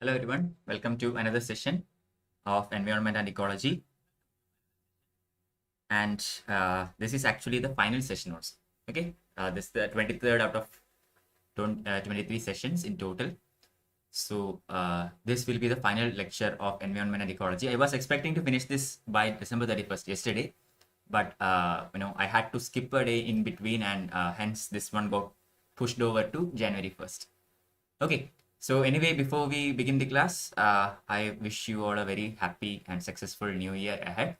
Hello everyone, welcome to another session of Environment and Ecology. And this is actually the final session also. Okay, this is the 23rd out of 23 sessions in total. So this will be the final lecture of Environment and Ecology. I was expecting to finish this by December 31st yesterday, but I had to skip a day in between, and hence this one got pushed over to January 1st. Okay. So anyway, before we begin the class, I wish you all a very happy and successful new year ahead.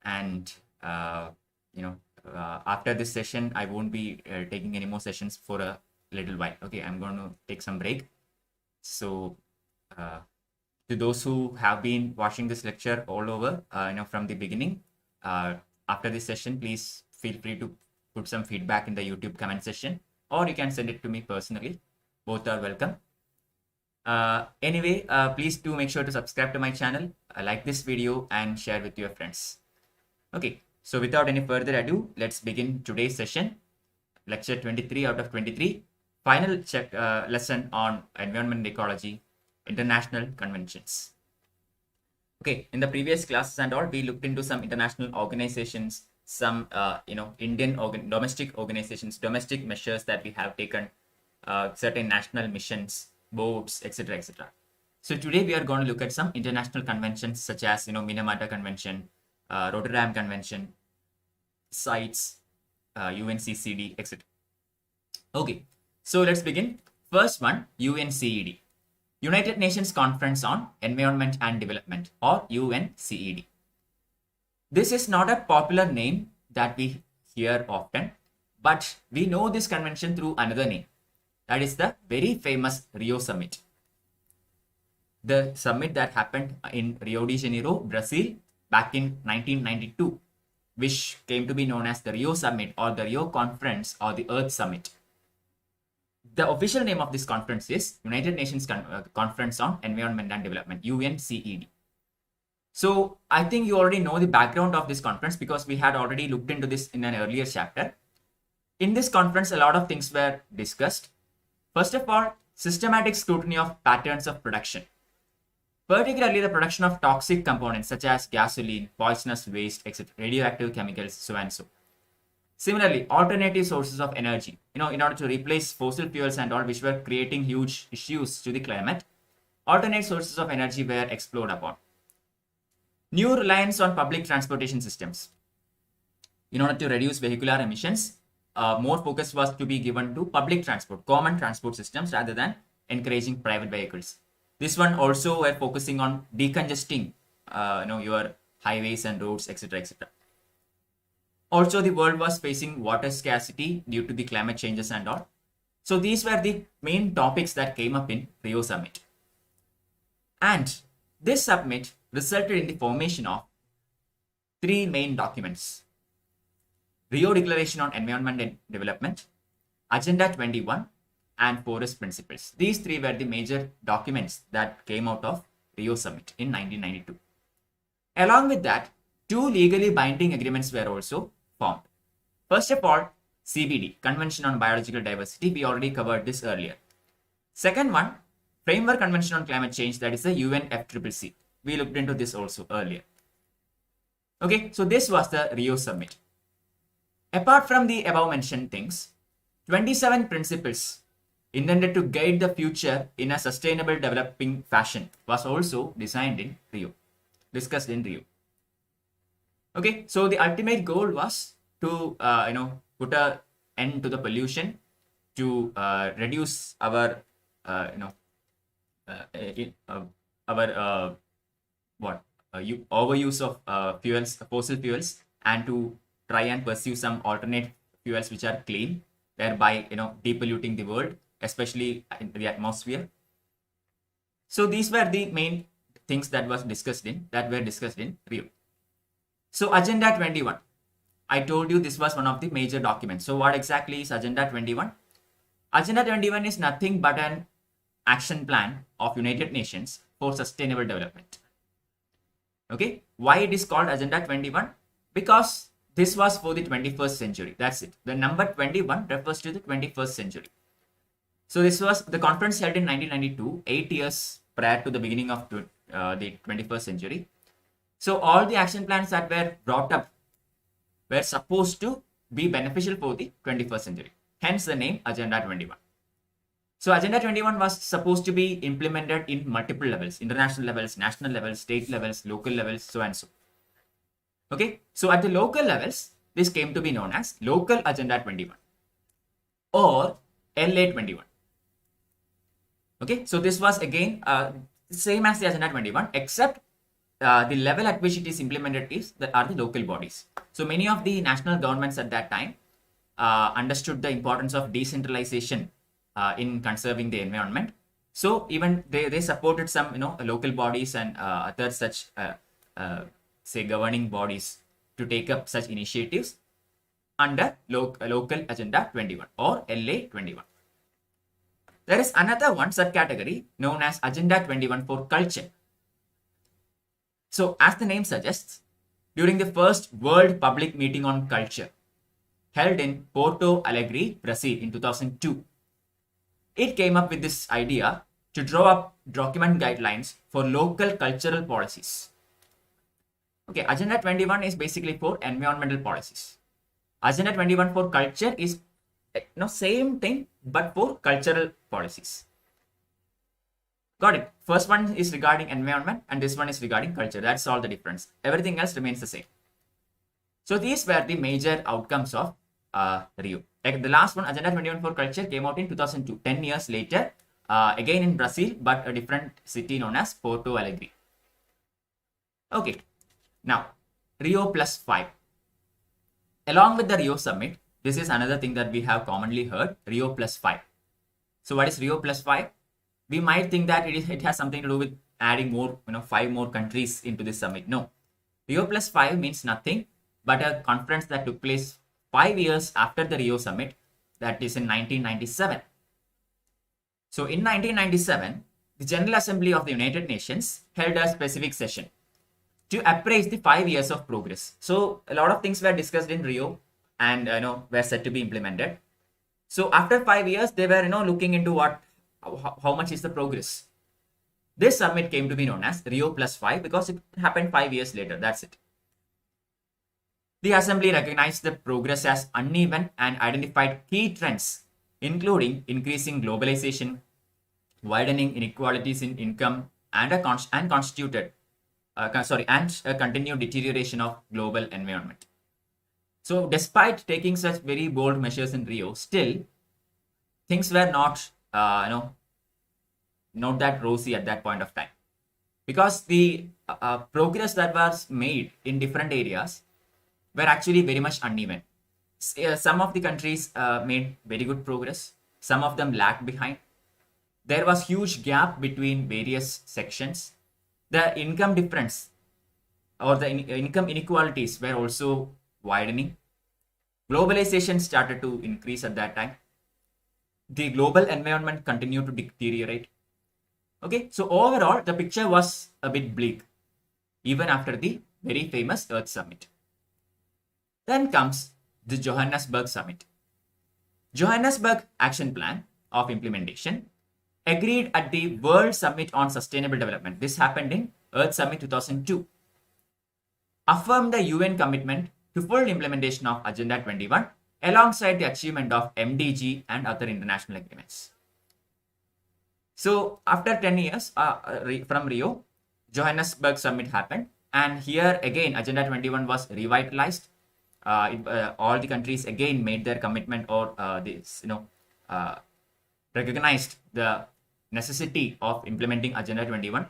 And, after this session, I won't be taking any more sessions for a little while. Okay, I'm going to take some break. So to those who have been watching this lecture all over, from the beginning, after this session, please feel free to put some feedback in the YouTube comment section, or you can send it to me personally. Both are welcome. Anyway, please do make sure to subscribe to my channel, like this video, and share with your friends. Okay, so without any further ado, let's begin today's session, lecture 23 out of 23, final lesson on environment and ecology, international conventions. Okay, in the previous classes and all, we looked into some international organizations, some Indian domestic organizations, domestic measures that we have taken, certain national missions, boats, etc., etc. So today we are going to look at some international conventions such as Minamata Convention, Rotterdam Convention, CITES, UNCCD, etc. Okay, so let's begin. First one, UNCCD, United Nations Conference on Environment and Development, or UNCCD. This is not a popular name that we hear often, but we know this convention through another name. That is the very famous Rio Summit. The summit that happened in Rio de Janeiro, Brazil, back in 1992, which came to be known as the Rio Summit or the Rio Conference or the Earth Summit. The official name of this conference is United Nations Conference on Environment and Development, UNCCD. So I think you already know the background of this conference because we had already looked into this in an earlier chapter. In this conference, a lot of things were discussed. First of all, systematic scrutiny of patterns of production, particularly the production of toxic components such as gasoline, poisonous waste, etc., radioactive chemicals, so and so. Similarly, alternative sources of energy, in order to replace fossil fuels and all, which were creating huge issues to the climate, alternate sources of energy were explored upon. New reliance on public transportation systems. In order to reduce vehicular emissions, more focus was to be given to public transport, common transport systems, rather than encouraging private vehicles. This one also were focusing on decongesting, your highways and roads, etc., etc. Also, the world was facing water scarcity due to the climate changes and all. So these were the main topics that came up in Rio Summit. And this summit resulted in the formation of three main documents: Rio Declaration on Environment and Development, Agenda 21, and Forest Principles. These three were the major documents that came out of Rio Summit in 1992. Along with that, two legally binding agreements were also formed. First of all, CBD, Convention on Biological Diversity. We already covered this earlier. Second one, Framework Convention on Climate Change, that is the UNFCCC. We looked into this also earlier. Okay, so this was the Rio Summit. Apart from the above mentioned things, 27 principles intended to guide the future in a sustainable developing fashion was also discussed in Rio. Okay, so the ultimate goal was to put an end to the pollution, to reduce our overuse of fossil fuels, and to try and pursue some alternate fuels which are clean, thereby depolluting the world, especially in the atmosphere. So these were the main things that were discussed in Rio. So Agenda 21, I told you this was one of the major documents. So what exactly is Agenda 21? Agenda 21 is nothing but an action plan of United Nations for sustainable development. Okay, why it is called Agenda 21? Because this was for the 21st century. That's it. The number 21 refers to the 21st century. So this was the conference held in 1992, 8 years prior to the beginning of the 21st century. So all the action plans that were brought up were supposed to be beneficial for the 21st century. Hence the name Agenda 21. So Agenda 21 was supposed to be implemented in multiple levels, international levels, national levels, state levels, local levels, so and so. Okay, so at the local levels, this came to be known as Local Agenda 21 or LA21. Okay, so this was again same as the Agenda 21, except the level at which it is implemented are the local bodies. So many of the national governments at that time understood the importance of decentralization in conserving the environment. So even they supported some local bodies and other such say governing bodies to take up such initiatives under Local Agenda 21 or LA21. There is another one subcategory known as Agenda 21 for Culture. So as the name suggests, during the first World Public Meeting on Culture held in Porto Alegre, Brazil in 2002, it came up with this idea to draw up document guidelines for local cultural policies. Okay, Agenda 21 is basically for environmental policies. Agenda 21 for culture is same thing but for cultural policies. Got it? First one is regarding environment and this one is regarding culture. That's all the difference. Everything else remains the same. So these were the major outcomes of Rio. Like the last one, Agenda 21 for Culture, came out in 2002, 10 years later, again in Brazil, but a different city known as Porto Alegre. Okay, now Rio plus 5. Along with the Rio summit, this is another thing that we have commonly heard, Rio plus 5. So what is Rio plus 5? We might think that it has something to do with adding more, 5 more countries into this summit. No, Rio plus 5 means nothing but a conference that took place 5 years after the Rio summit, that is in 1997. So in 1997, the General Assembly of the United Nations held a specific session to appraise the 5 years of progress. So a lot of things were discussed in Rio and were said to be implemented. So after 5 years, they were looking into how much is the progress. This summit came to be known as Rio plus 5 because it happened 5 years later. That's it. The assembly recognized the progress as uneven and identified key trends, including increasing globalization, widening inequalities in income, and a continued deterioration of global environment. So, despite taking such very bold measures in Rio, still things were not, not that rosy at that point of time, because the progress that was made in different areas were actually very much uneven. Some of the countries made very good progress. Some of them lagged behind. There was huge gap between various sections. The income difference or the income inequalities were also widening. Globalization started to increase at that time. The global environment continued to deteriorate. Okay, so overall, the picture was a bit bleak, even after the very famous Earth Summit. Then comes the Johannesburg Summit. Johannesburg Action Plan of Implementation agreed at the World Summit on Sustainable Development. This happened in Earth Summit 2002. Affirmed the UN commitment to full implementation of Agenda 21 alongside the achievement of MDG and other international agreements. So after 10 years from Rio, Johannesburg Summit happened, and here again Agenda 21 was revitalized. All the countries again made their commitment or recognized the necessity of implementing Agenda 21.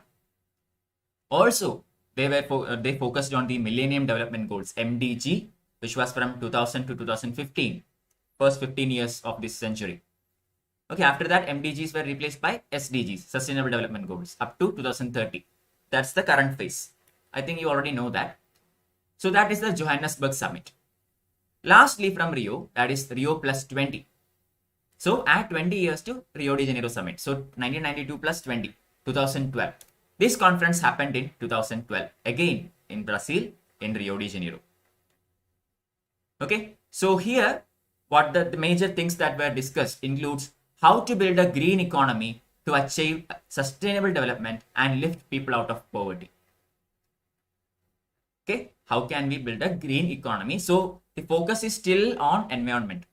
Also, they focused on the Millennium Development Goals, MDG, which was from 2000 to 2015, first 15 years of this century. Okay, after that, MDGs were replaced by SDGs, Sustainable Development Goals, up to 2030. That's the current phase. I think you already know that. So that is the Johannesburg Summit. Lastly, from Rio, that is Rio plus 20. So add 20 years to Rio de Janeiro Summit. So 1992 plus 20, 2012. This conference happened in 2012, again in Brazil, in Rio de Janeiro. Okay, so here, what the major things that were discussed includes how to build a green economy to achieve sustainable development and lift people out of poverty. Okay, how can we build a green economy? So the focus is still on environment.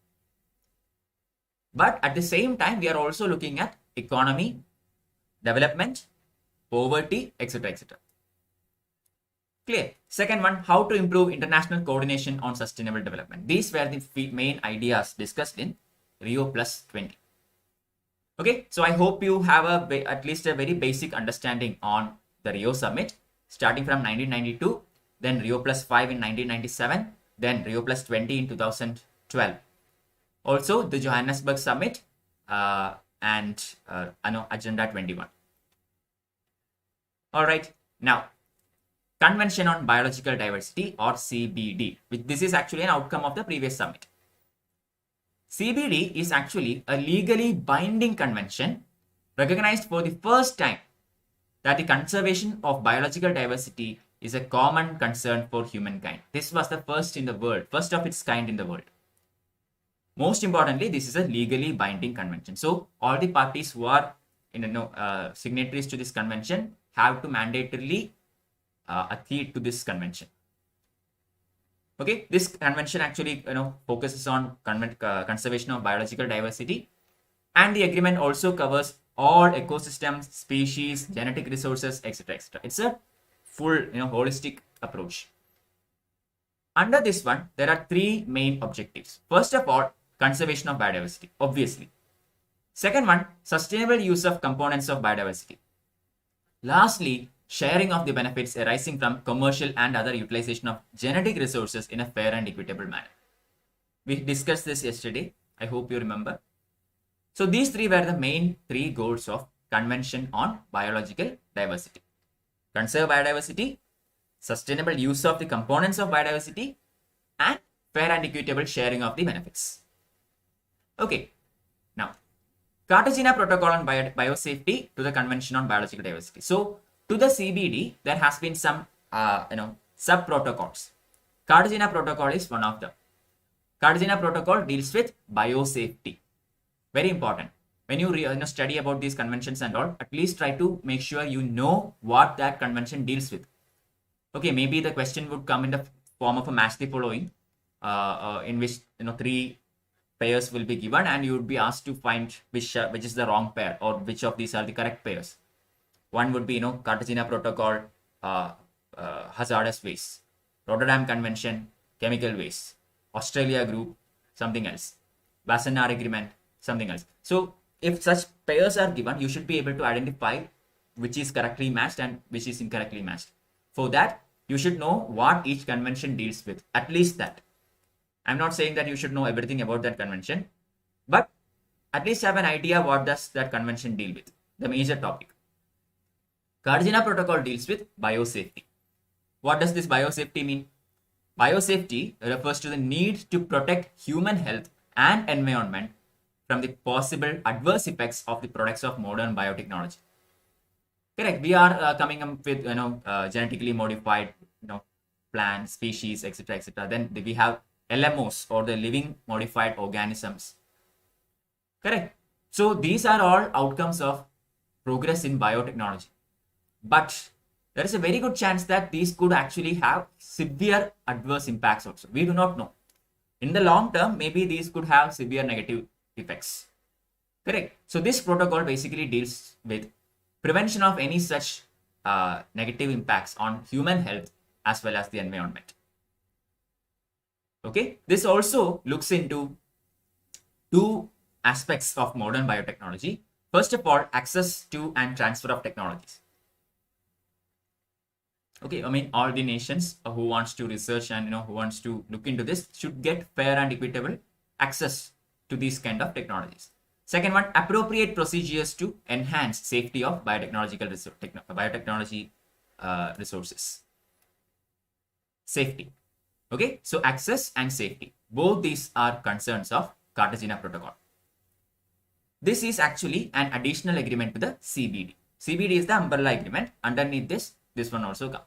But at the same time, we are also looking at economy, development, poverty, etc. etc. Clear. Second one, how to improve international coordination on sustainable development. These were the main ideas discussed in Rio Plus 20. Okay, so I hope you have at least a very basic understanding on the Rio Summit, starting from 1992, then Rio Plus 5 in 1997, then Rio Plus 20 in 2012. Also, the Johannesburg Summit and Agenda 21. All right, now, Convention on Biological Diversity, or CBD, which this is actually an outcome of the previous summit. CBD is actually a legally binding convention recognized for the first time that the conservation of biological diversity is a common concern for humankind. This was the first in the world, first of its kind in the world. Most importantly, this is a legally binding convention. So all the parties who are signatories to this convention have to mandatorily adhere to this convention. Okay, this convention actually focuses on conservation of biological diversity, and the agreement also covers all ecosystems, species, genetic resources, etc. etc. It's a full holistic approach. Under this one, there are three main objectives. First of all, conservation of biodiversity, obviously. Second one, sustainable use of components of biodiversity. Lastly, sharing of the benefits arising from commercial and other utilization of genetic resources in a fair and equitable manner. We discussed this yesterday. I hope you remember. So these three were the main three goals of Convention on Biological Diversity. Conserve biodiversity, sustainable use of the components of biodiversity, and fair and equitable sharing of the benefits. Okay, now Cartagena Protocol on Biosafety to the Convention on Biological Diversity. So to the CBD, there has been some sub-protocols. Cartagena Protocol is one of them. Cartagena Protocol deals with biosafety. Very important. When you study about these conventions and all, at least try to make sure you know what that convention deals with. Okay, maybe the question would come in the form of a match the following, in which three pairs will be given, and you would be asked to find which is the wrong pair, or which of these are the correct pairs. One would be Cartagena Protocol, hazardous waste, Rotterdam Convention, chemical waste, Australia Group, something else, Basel Agreement, something else. So if such pairs are given, you should be able to identify which is correctly matched and which is incorrectly matched. For that, you should know what each convention deals with, at least that. I'm not saying that you should know everything about that convention, but at least have an idea what does that convention deal with, the major topic. Cartagena Protocol deals with biosafety. What does this biosafety mean? Biosafety refers to the need to protect human health and environment from the possible adverse effects of the products of modern biotechnology. Correct. We are coming up with genetically modified plants, species, etc. etc. Then we have LMOs, or the living modified organisms. Correct. So these are all outcomes of progress in biotechnology. But there is a very good chance that these could actually have severe adverse impacts also. We do not know. In the long term, maybe these could have severe negative effects. Correct. So this protocol basically deals with prevention of any such negative impacts on human health as well as the environment. Okay. This also looks into two aspects of modern biotechnology. First of all, access to and transfer of technologies. Okay, I mean, all the nations who wants to research and who wants to look into this should get fair and equitable access to these kind of technologies. Second one, appropriate procedures to enhance safety of biotechnology resources. Safety. Okay, so access and safety. Both these are concerns of Cartagena Protocol. This is actually an additional agreement to the CBD. CBD is the umbrella agreement. Underneath this one also comes.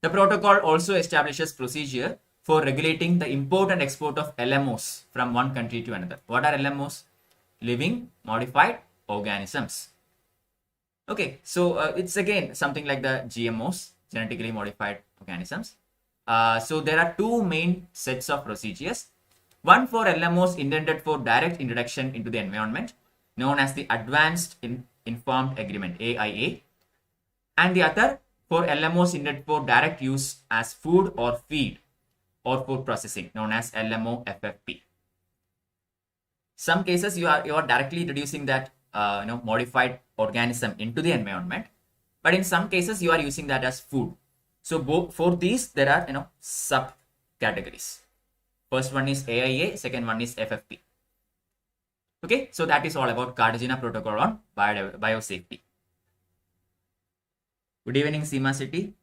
The protocol also establishes procedure for regulating the import and export of LMOs from one country to another. What are LMOs? Living modified organisms. Okay, so it's again something like the GMOs, genetically modified organisms. So there are two main sets of procedures. One for LMOs intended for direct introduction into the environment, known as the Advanced Informed Agreement, AIA, and the other for LMOs intended for direct use as food or feed or food processing, known as LMO FFP. Some cases you are directly introducing that modified organism into the environment, but in some cases you are using that as food. So for these there are subcategories. First one is AIA, second one is FFP. Okay, so that is all about Cartagena Protocol on biosafety. Good evening, Seema City.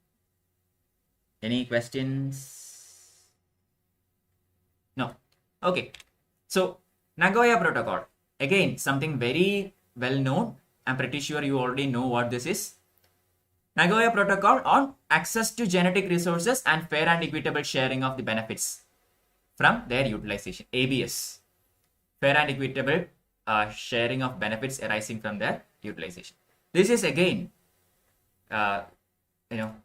Any questions? No. Okay. So Nagoya Protocol, again something very well known. I'm pretty sure you already know what this is. Nagoya Protocol on access to genetic resources and fair and equitable sharing of the benefits from their utilization. ABS, fair and equitable sharing of benefits arising from their utilization. This is again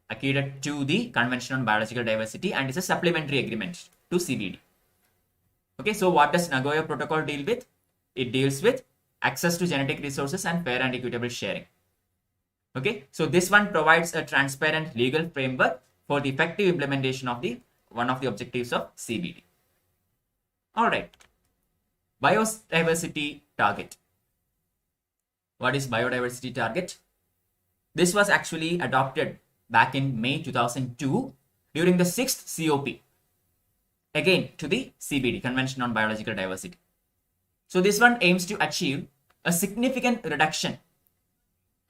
acceded to the Convention on Biological Diversity and is a supplementary agreement to CBD. Okay, so what does Nagoya Protocol deal with? It deals with access to genetic resources and fair and equitable sharing. Okay, so this one provides a transparent legal framework for the effective implementation of one of the objectives of CBD. All right, biodiversity target. What is biodiversity target? This was actually adopted back in May 2002 during the 6th COP, again to the CBD, Convention on Biological Diversity. So this one aims to achieve a significant reduction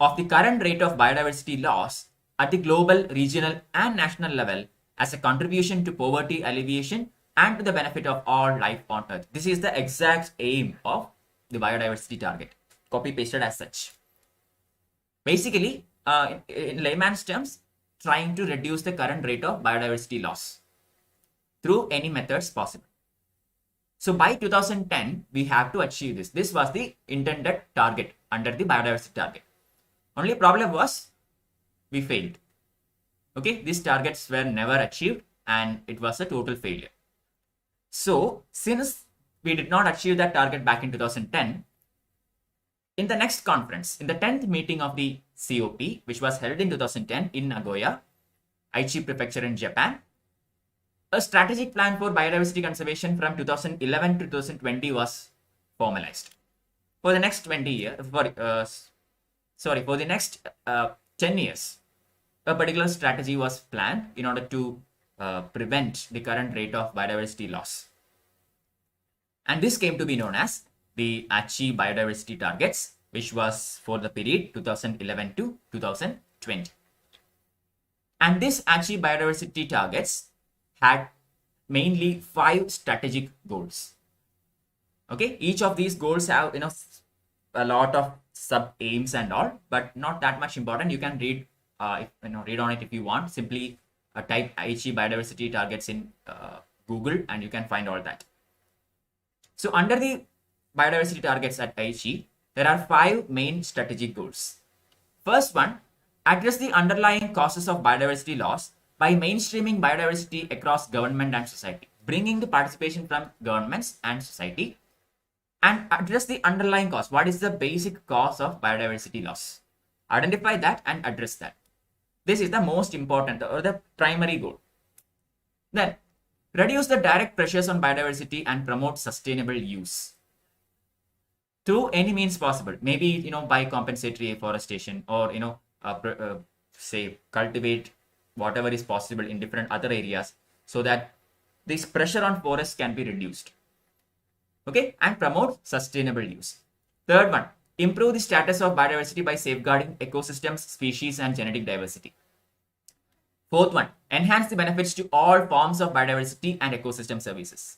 of the current rate of biodiversity loss at the global, regional and national level as a contribution to poverty alleviation and to the benefit of all life on earth. This is the exact aim of the biodiversity target, copy pasted as such. Basically, in layman's terms, trying to reduce the current rate of biodiversity loss through any methods possible. So by 2010, we have to achieve this. This was the intended target under the biodiversity target. Only problem was we failed. Okay, these targets were never achieved and it was a total failure. So since we did not achieve that target back in 2010, in the next conference, in the 10th meeting of the COP, which was held in 2010 in Nagoya, Aichi Prefecture in Japan, a strategic plan for biodiversity conservation from 2011 to 2020 was formalized. For the next 20 years, for the next 10 years, a particular strategy was planned in order to prevent the current rate of biodiversity loss. And this came to be known as the Aichi biodiversity targets, which was for the period 2011 to 2020. And this Aichi biodiversity targets had mainly 5 strategic goals. Okay, each of these goals have a lot of sub aims and all, but not that much important. You can read read on it if you want. Simply type Aichi biodiversity targets in Google and you can find all that. So under the biodiversity targets at Aichi, there are 5 main strategic goals. First one, address the underlying causes of biodiversity loss by mainstreaming biodiversity across government and society, bringing the participation from governments and society, and address the underlying cause. What is the basic cause of biodiversity loss? Identify that and address that. This is the most important or the primary goal. Then, reduce the direct pressures on biodiversity and promote sustainable use through any means possible. Maybe by compensatory afforestation or say cultivate whatever is possible in different other areas so that this pressure on forests can be reduced. Okay, and promote sustainable use. Third one, improve the status of biodiversity by safeguarding ecosystems, species and genetic diversity. Fourth one, enhance the benefits to all forms of biodiversity and ecosystem services.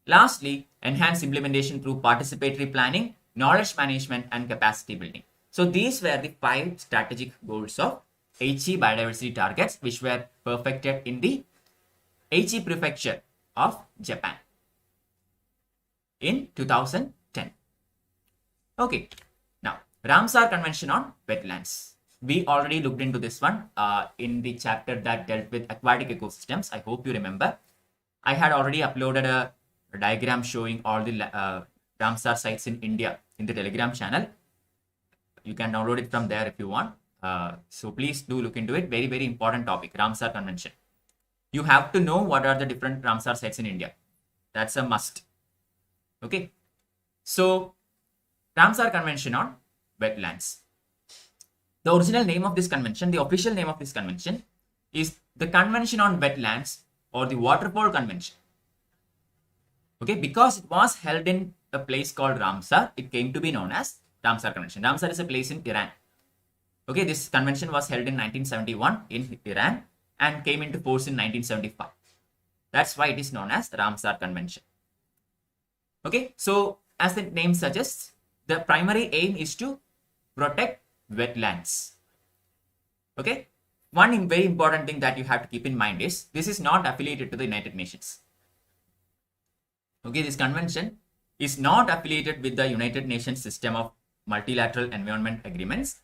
Lastly, enhance implementation through participatory planning, knowledge management and capacity building. So these were the 5 strategic goals of Aichi biodiversity targets, which were perfected in the Aichi Prefecture of Japan in 2010. Okay, now Ramsar Convention on Wetlands. We already looked into this one in the chapter that dealt with aquatic ecosystems. I hope you remember. I had already uploaded a diagram showing all the Ramsar sites in India in the Telegram channel. You can download it from there if you want. So please do look into it. Very, very important topic, Ramsar Convention. You have to know what are the different Ramsar sites in India. That's a must. Okay. So Ramsar Convention on Wetlands. The original name of this convention, the official name of this convention is the Convention on Wetlands or the Waterfall Convention. Okay, because it was held in a place called Ramsar, it came to be known as Ramsar Convention. Ramsar is a place in Iran. Okay, this convention was held in 1971 in Iran and came into force in 1975. That's why it is known as Ramsar Convention. Okay, so as the name suggests, the primary aim is to protect wetlands. Okay, one very important thing that you have to keep in mind is this is not affiliated to the United Nations. Okay, this convention is not affiliated with the United Nations system of multilateral environment agreements,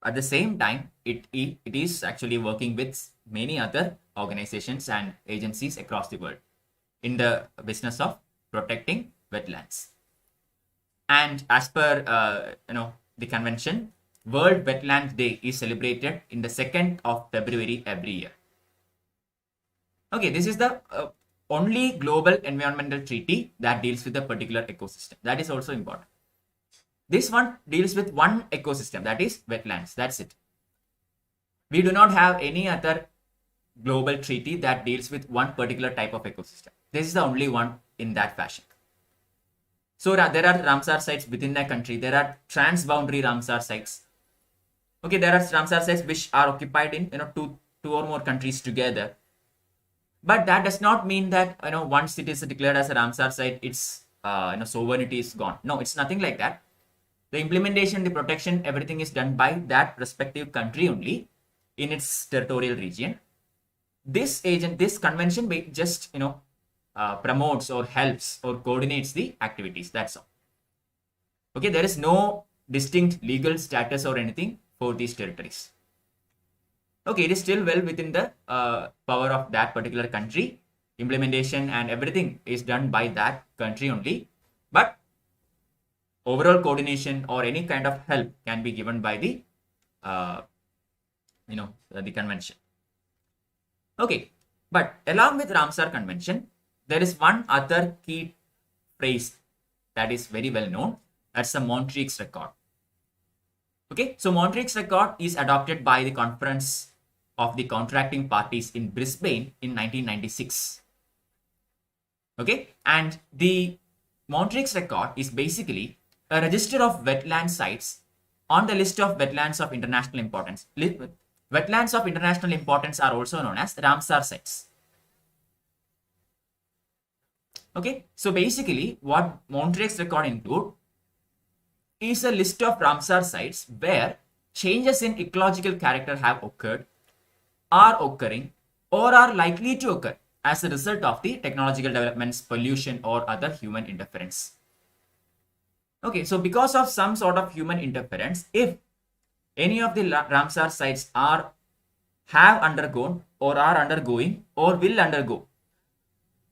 at the same time, it is actually working with many other organizations and agencies across the world in the business of protecting wetlands. And as per the convention, World Wetland Day is celebrated in the 2nd of February every year. Okay, this is the only global environmental treaty that deals with a particular ecosystem. That is also important. This one deals with one ecosystem, that is wetlands. That's it. We do not have any other global treaty that deals with one particular type of ecosystem. This is the only one in that fashion. So there are Ramsar sites within the country. There are transboundary Ramsar sites. Okay, there are Ramsar sites which are occupied in two or more countries together. But that does not mean that once it is declared as a Ramsar site, its sovereignty is gone. No, it's nothing like that. The implementation, the protection, everything is done by that respective country only in its territorial region. This convention just promotes or helps or coordinates the activities. That's all. Okay, there is no distinct legal status or anything for these territories. Okay, it is still well within the power of that particular country. Implementation and everything is done by that country only. But overall coordination or any kind of help can be given by the the convention. Okay, but along with Ramsar Convention, there is one other key phrase that is very well known. That's the Montreux Accord. Okay, so Montreux Accord is adopted by the Conference of the Contracting Parties in Brisbane in 1996. Okay, and the Montreux Accord is basically a register of wetland sites on the list of wetlands of international importance. Wetlands of international importance are also known as Ramsar sites. Okay, so basically what Montreux Accord include is a list of Ramsar sites where changes in ecological character have occurred, are occurring, or are likely to occur as a result of the technological developments, pollution, or other human interference. Okay, so because of some sort of human interference, if any of the Ramsar sites have undergone or are undergoing or will undergo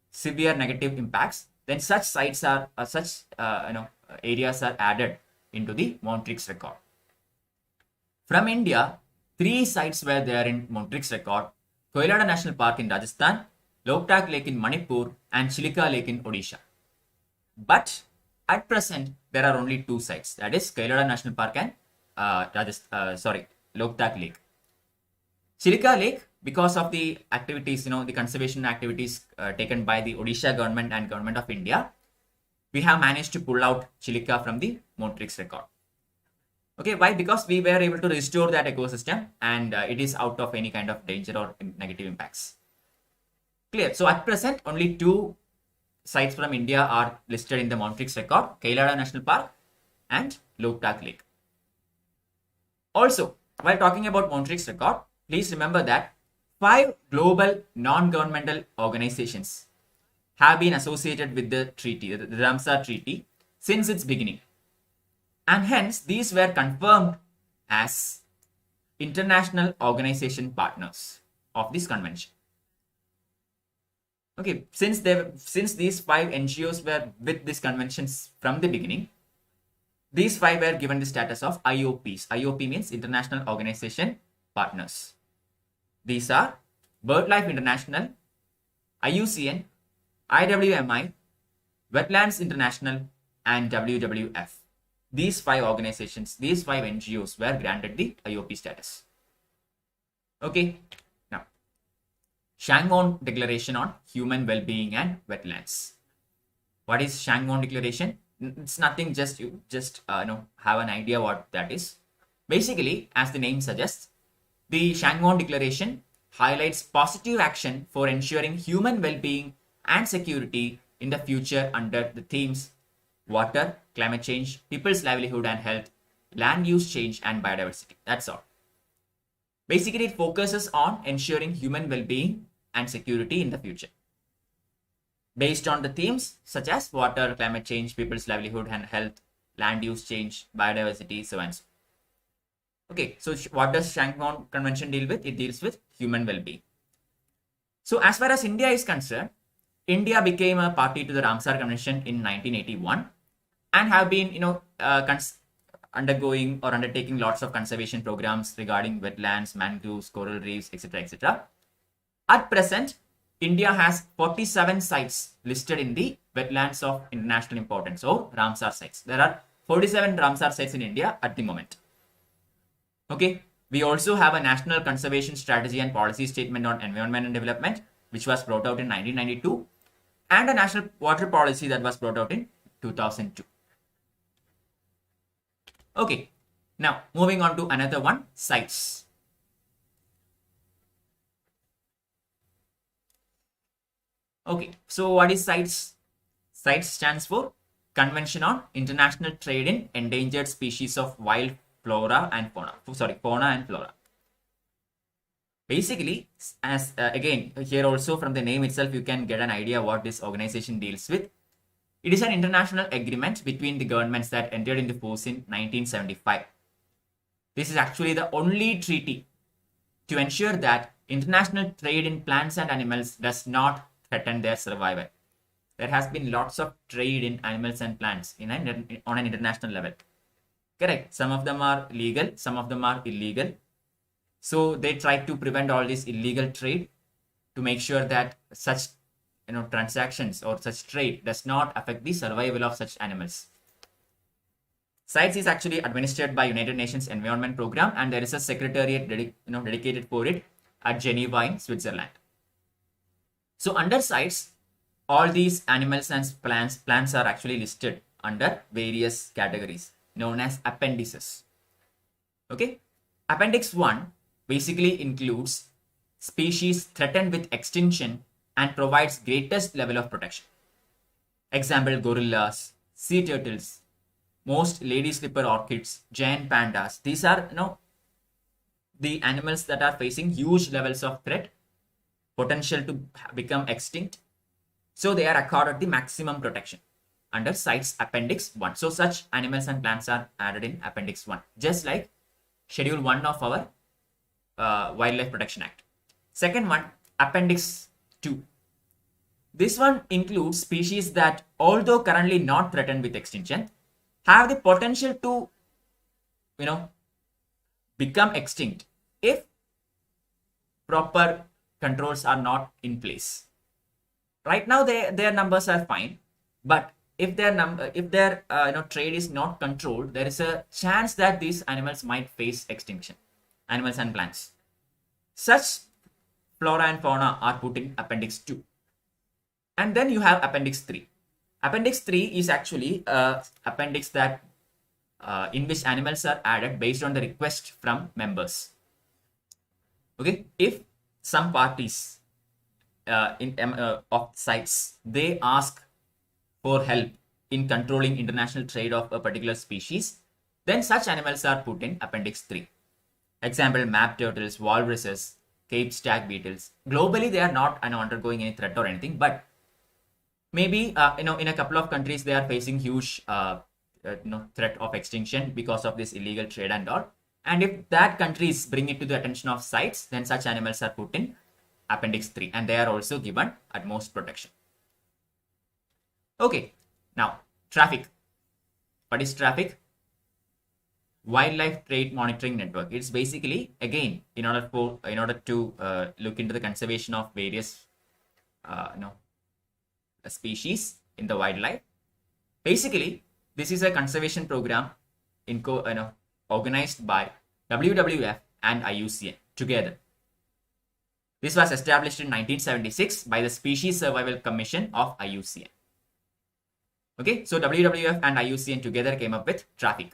severe negative impacts, then such sites are areas are added into the Montreux Accord. From India, 3 sites were there in Montreux Accord: Koilada National Park in Rajasthan, Loktak Lake in Manipur, and Chilika Lake in Odisha. But at present, there are only 2 sites, that is Koilada National Park and Loktak Lake. Chilika Lake, because of the activities, the conservation activities taken by the Odisha government and government of India, we have managed to pull out Chilika from the Montreux Accord. Okay, why? Because we were able to restore that ecosystem and it is out of any kind of danger or negative impacts. Clear? So at present, only 2 sites from India are listed in the Montreux Accord: Koilada National Park and Loktak Lake. Also, while talking about Montreux Accord, please remember that 5 global non-governmental organizations have been associated with the treaty, the Ramsar Treaty, since its beginning. And hence, these were confirmed as international organization partners of this convention. Okay, since these 5 NGOs were with these conventions from the beginning, these 5 were given the status of IOPs. IOP means International Organization Partners. These are BirdLife International, IUCN, IWMI, Wetlands International, and WWF. These 5 organizations, these 5 NGOs were granted the IOP status. Okay, now Shanghai Declaration on Human Well-being and Wetlands. What is Shanghai Declaration? It's nothing, just have an idea what that is. Basically, as the name suggests, the Shanghai Declaration highlights positive action for ensuring human well-being and security in the future under the themes water, climate change, people's livelihood and health, land use change, and biodiversity. That's all. Basically, it focuses on ensuring human well-being and security in the future, based on the themes such as water, climate change, people's livelihood and health, land use change, biodiversity, so and so. Okay, so what does Shanghai Convention deal with? It deals with human well-being. So as far as India is concerned, India became a party to the Ramsar Convention in 1981 and have been, undergoing or undertaking lots of conservation programs regarding wetlands, mangroves, coral reefs, etc., etc. At present, India has 47 sites listed in the wetlands of international importance, or Ramsar sites. There are 47 Ramsar sites in India at the moment. Okay, we also have a national conservation strategy and policy statement on environment and development, which was brought out in 1992, and a national water policy that was brought out in 2002. Okay, now moving on to another one, CITES. Okay, so what is CITES? CITES stands for Convention on International Trade in Endangered Species of Wild Flora and Fauna. Fauna and Flora. Basically, as again, here also from the name itself, you can get an idea what this organization deals with. It is an international agreement between the governments that entered into force in 1975. This is actually the only treaty to ensure that international trade in plants and animals does not threaten their survival. There has been lots of trade in animals and plants on an international level. Correct. Some of them are legal, some of them are illegal. So they try to prevent all this illegal trade to make sure that such transactions or such trade does not affect the survival of such animals. CITES is actually administered by United Nations Environment Program, and there is a secretariat dedicated for it at Geneva in Switzerland. So under CITES, all these animals and plants are actually listed under various categories known as appendices. Okay, Appendix 1 basically includes species threatened with extinction and provides greatest level of protection. Example, gorillas, sea turtles, most lady slipper orchids, giant pandas. These are the animals that are facing huge levels of threat, potential to become extinct. So they are accorded the maximum protection under CITES Appendix 1. So such animals and plants are added in Appendix 1, just like Schedule 1 of our Wildlife Protection Act. Second one, Appendix 2. This one includes species that, although currently not threatened with extinction, have the potential to, become extinct if proper controls are not in place. Right now, their numbers are fine, but if their trade is not controlled, there is a chance that these animals might face extinction. Animals and plants. Such flora and fauna are put in Appendix 2. And then you have Appendix 3. Appendix 3 is actually an appendix that in which animals are added based on the request from members. Okay, if some parties of CITES, they ask for help in controlling international trade of a particular species, then such animals are put in Appendix 3. Example, map turtles, walruses, Cape stag beetles. Globally, they are not undergoing any threat or anything, but Maybe in a couple of countries they are facing huge threat of extinction because of this illegal trade and all. And if that countries bring it to the attention of CITES, then such animals are put in Appendix 3 and they are also given utmost protection. Okay, now traffic. What is traffic? Wildlife Trade Monitoring Network. It's basically, again, in order to look into the conservation of various species in the wildlife. Basically, this is a conservation program organized by WWF and IUCN together. This was established in 1976 by the Species Survival Commission of IUCN. Okay, so WWF and IUCN together came up with traffic.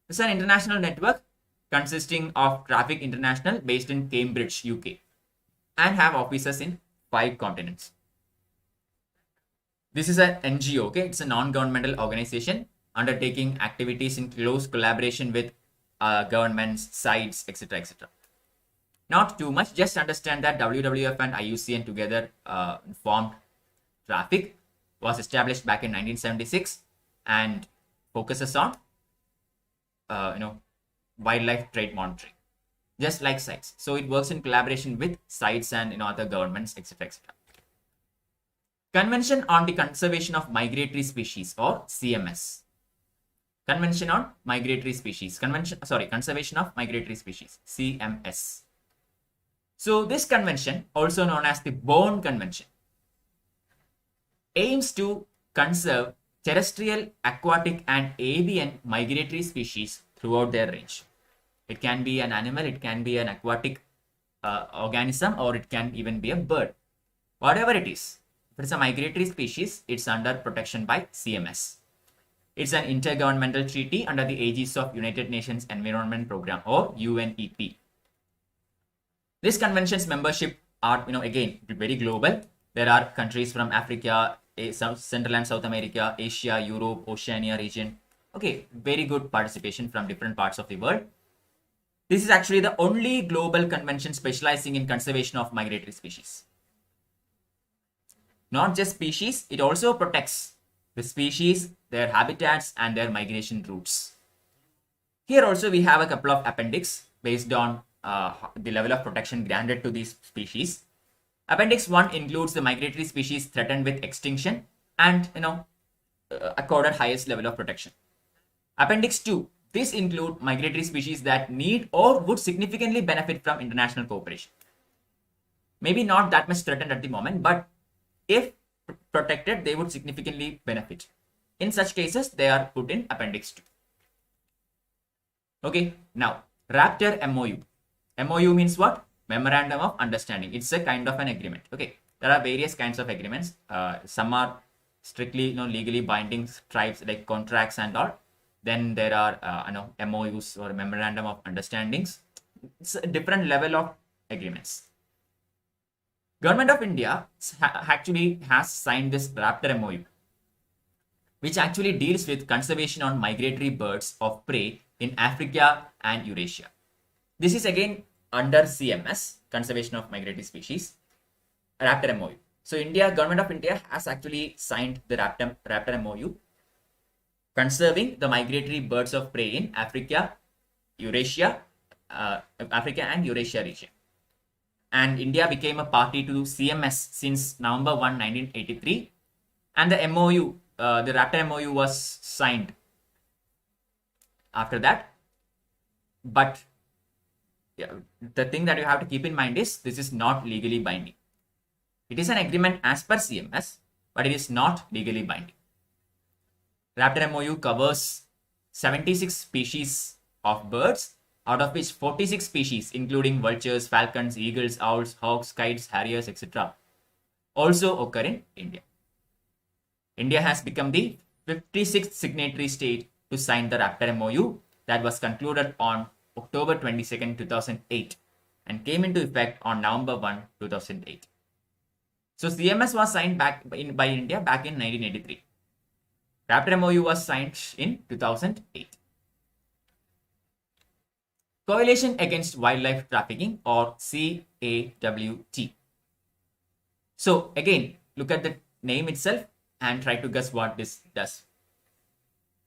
It's an international network consisting of Traffic International based in Cambridge, UK, and have offices in 5 continents. This is an NGO, okay? It's a non-governmental organization undertaking activities in close collaboration with governments, CITES, etc., etc. Not too much, just understand that WWF and IUCN together formed traffic, was established back in 1976 and focuses on wildlife trade monitoring, just like CITES. So it works in collaboration with CITES and other governments, etc., etc. Convention on the Conservation of Migratory Species, or CMS. Convention on Migratory Species. Conservation of Migratory Species, CMS. So this convention, also known as the Bone Convention, aims to conserve terrestrial, aquatic, and avian migratory species throughout their range. It can be an animal, it can be an aquatic organism, or it can even be a bird. Whatever it is, if it's a migratory species, it's under protection by CMS. It's an intergovernmental treaty under the aegis of United Nations Environment Program, or UNEP. This convention's membership are, again, very global. There are countries from Africa, Central and South America, Asia, Europe, Oceania region. Okay, very good participation from different parts of the world. This is actually the only global convention specializing in conservation of migratory species. Not just species, it also protects the species, their habitats, and their migration routes. Here also we have a couple of appendix based on the level of protection granted to these species. Appendix 1 includes the migratory species threatened with extinction and accorded highest level of protection. Appendix 2, this include migratory species that need or would significantly benefit from international cooperation. Maybe not that much threatened at the moment, but if protected, they would significantly benefit. In such cases, they are put in Appendix 2. Okay, now Raptor MOU. MOU means what? Memorandum of Understanding. It's a kind of an agreement. Okay, there are various kinds of agreements. Some are strictly legally binding tribes like contracts and all. Then there are MOUs or Memorandum of Understandings. It's a different level of agreements. Government of India actually has signed this Raptor MOU, which actually deals with conservation on migratory birds of prey in Africa and Eurasia. This is again under CMS, Conservation of Migratory Species, Raptor MOU. So Government of India has actually signed the Raptor MOU, conserving the migratory birds of prey in Africa and Eurasia region. And India became a party to CMS since November 1, 1983. And the MOU, the Raptor MOU was signed after that. But the thing that you have to keep in mind is this is not legally binding. It is an agreement as per CMS, but it is not legally binding. Raptor MOU covers 76 species of birds, out of which 46 species, including vultures, falcons, eagles, owls, hawks, kites, harriers, etc., also occur in India. India has become the 56th signatory state to sign the Raptor MOU that was concluded on October 22nd, 2008 and came into effect on November 1, 2008. So CMS was signed by India back in 1983. Raptor MOU was signed in 2008. Coalition Against Wildlife Trafficking, or CAWT. So again, look at the name itself and try to guess what this does.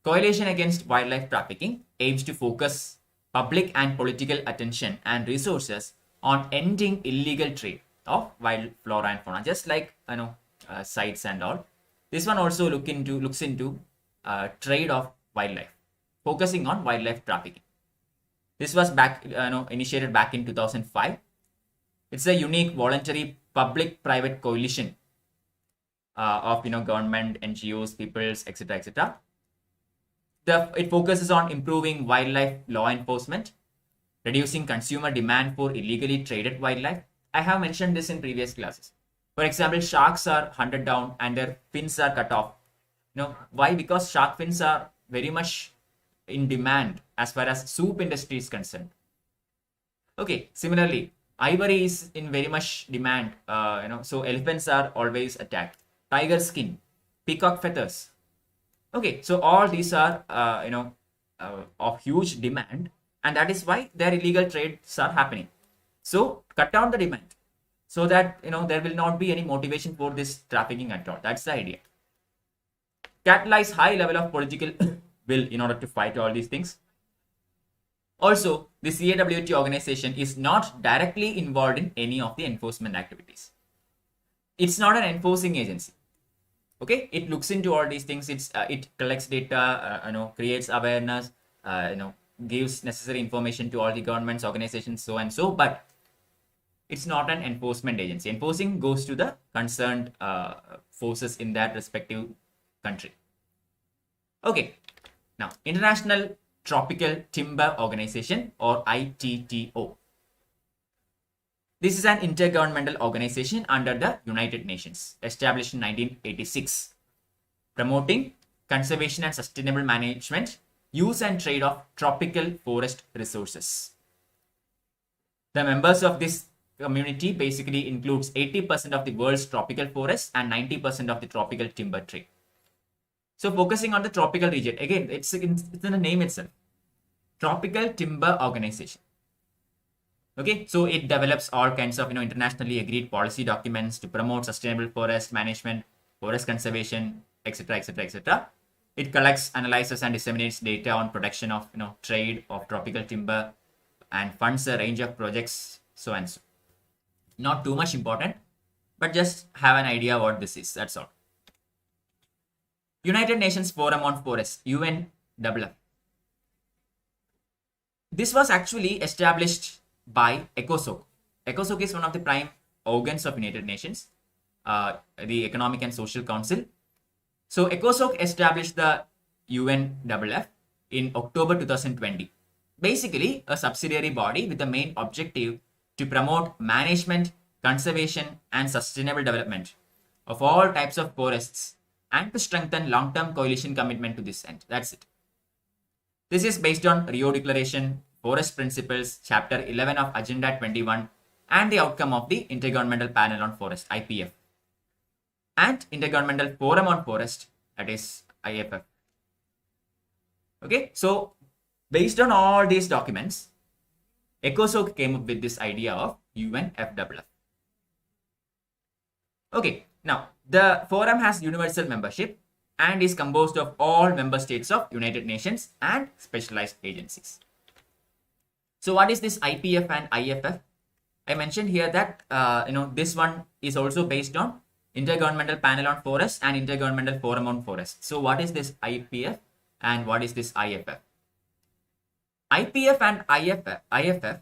Coalition Against Wildlife Trafficking aims to focus public and political attention and resources on ending illegal trade of wild flora and fauna, just like CITES and all. This one also looks into trade of wildlife, focusing on wildlife trafficking. This was initiated back in 2005. It's a unique voluntary public-private coalition of government, NGOs, peoples, etc., etc. It focuses on improving wildlife law enforcement, reducing consumer demand for illegally traded wildlife. I have mentioned this in previous classes. For example, sharks are hunted down and their fins are cut off. Why? Because shark fins are very much in demand as far as soup industry is concerned. Okay, similarly, ivory is in very much demand. So elephants are always attacked. Tiger skin, peacock feathers. Okay, so all these are of huge demand, and that is why their illegal trades are happening. So cut down the demand so that there will not be any motivation for this trafficking at all. That's the idea. Catalyze high level of political will in order to fight all these things. Also, the CAWT organization is not directly involved in any of the enforcement activities. It's not an enforcing agency. Okay, it looks into all these things. It collects data, creates awareness, gives necessary information to all the governments, organizations, so and so. But it's not an enforcement agency. Enforcing goes to the concerned forces in that respective country. Okay, now International Tropical Timber Organization, or ITTO. This is an intergovernmental organization under the United Nations, established in 1986, promoting conservation and sustainable management, use and trade of tropical forest resources. The members of this community basically includes 80% of the world's tropical forests and 90% of the tropical timber trade. So focusing on the tropical region, again, it's in the name itself, Tropical Timber Organization. Okay, so it develops all kinds of internationally agreed policy documents to promote sustainable forest management, forest conservation, etc., etc., etc. It collects, analyzes, and disseminates data on production of trade of tropical timber and funds a range of projects, so and so. Not too much important, but just have an idea what this is. That's all. United Nations Forum on Forests, UNWF. This was actually established by ECOSOC. ECOSOC is one of the prime organs of United Nations, the Economic and Social Council. So ECOSOC established the UNWF in October 2020. Basically, a subsidiary body with the main objective to promote management, conservation, and sustainable development of all types of forests and to strengthen long-term coalition commitment to this end. That's it. This is based on Rio Declaration, Forest Principles, Chapter 11 of Agenda 21, and the outcome of the Intergovernmental Panel on Forest, IPF, and Intergovernmental Forum on Forest, that is IFF. Okay, so based on all these documents, ECOSOC came up with this idea of UNFWF. Okay, now the forum has universal membership and is composed of all member states of United Nations and specialized agencies. So what is this IPF and IFF? I mentioned here that this one is also based on Intergovernmental Panel on Forests and Intergovernmental Forum on Forests. So what is this IPF and what is this IFF? IPF and IFF